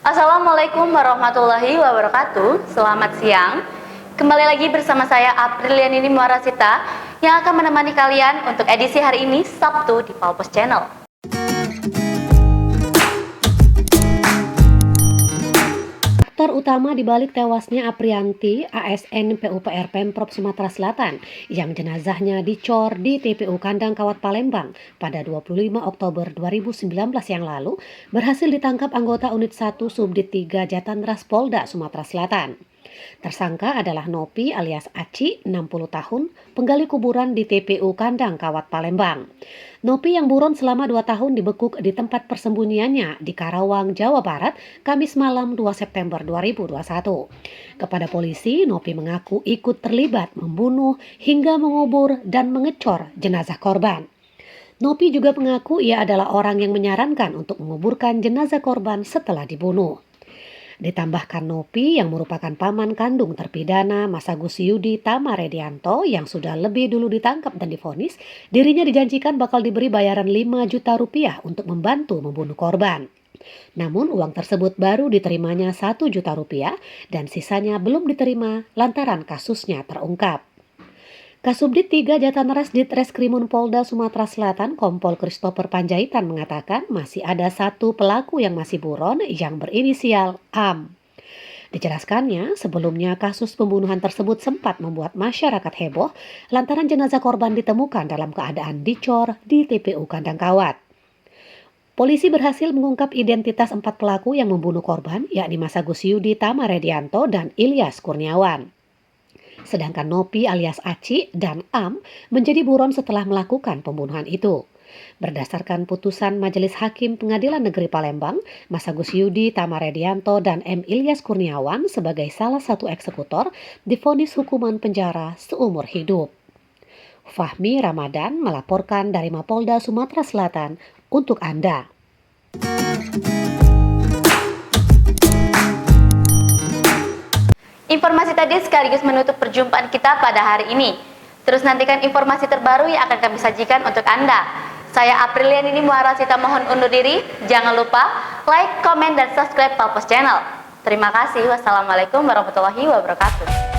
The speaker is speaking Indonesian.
Assalamualaikum warahmatullahi wabarakatuh. Selamat siang. Kembali lagi bersama saya Aprilianini Muarasita yang akan menemani kalian untuk edisi hari ini Sabtu di Palpos Channel. Aktor utama di balik tewasnya Aprianti, ASN PUPR Pemprov Sumatera Selatan, yang jenazahnya dicor di TPU Kandang Kawat Palembang pada 25 Oktober 2019 yang lalu, berhasil ditangkap anggota Unit 1 Subdit 3 Jatanras Polda Sumatera Selatan. Tersangka adalah Nopi alias Aci, 60 tahun, penggali kuburan di TPU Kandang Kawat Palembang. Nopi yang buron selama 2 tahun dibekuk di tempat persembunyiannya di Karawang, Jawa Barat, Kamis malam 2 September 2021. Kepada polisi, Nopi mengaku ikut terlibat membunuh hingga mengubur dan mengecor jenazah korban. Nopi juga mengaku ia adalah orang yang menyarankan untuk menguburkan jenazah korban setelah dibunuh. Ditambahkan Nopi yang merupakan paman kandung terpidana Masagus Yudi Tamaredianto yang sudah lebih dulu ditangkap dan divonis, dirinya dijanjikan bakal diberi bayaran 5 juta rupiah untuk membantu membunuh korban. Namun uang tersebut baru diterimanya 1 juta rupiah dan sisanya belum diterima lantaran kasusnya terungkap. Kasubdit 3 Jatanras Ditreskrimum Polda Sumatera Selatan Kompol Christopher Panjaitan mengatakan masih ada 1 pelaku yang masih buron yang berinisial AM. Dijelaskannya, sebelumnya kasus pembunuhan tersebut sempat membuat masyarakat heboh lantaran jenazah korban ditemukan dalam keadaan dicor di TPU Kandang Kawat. Polisi berhasil mengungkap identitas 4 pelaku yang membunuh korban, yakni Masagus Yudi Tamaredianto dan Ilyas Kurniawan. Sedangkan Nopi alias Aci dan Am menjadi buron setelah melakukan pembunuhan itu. Berdasarkan putusan Majelis Hakim Pengadilan Negeri Palembang, Masagus Yudi Tamaredianto dan M. Ilyas Kurniawan sebagai salah satu eksekutor divonis hukuman penjara seumur hidup. Fahmi Ramadan melaporkan dari Mapolda Sumatera Selatan untuk Anda. Informasi tadi sekaligus menutup perjumpaan kita pada hari ini. Terus nantikan informasi terbaru yang akan kami sajikan untuk Anda. Saya Aprilianini Muarasita mohon undur diri. Jangan lupa like, komen, dan subscribe Palpos Channel. Terima kasih. Wassalamualaikum warahmatullahi wabarakatuh.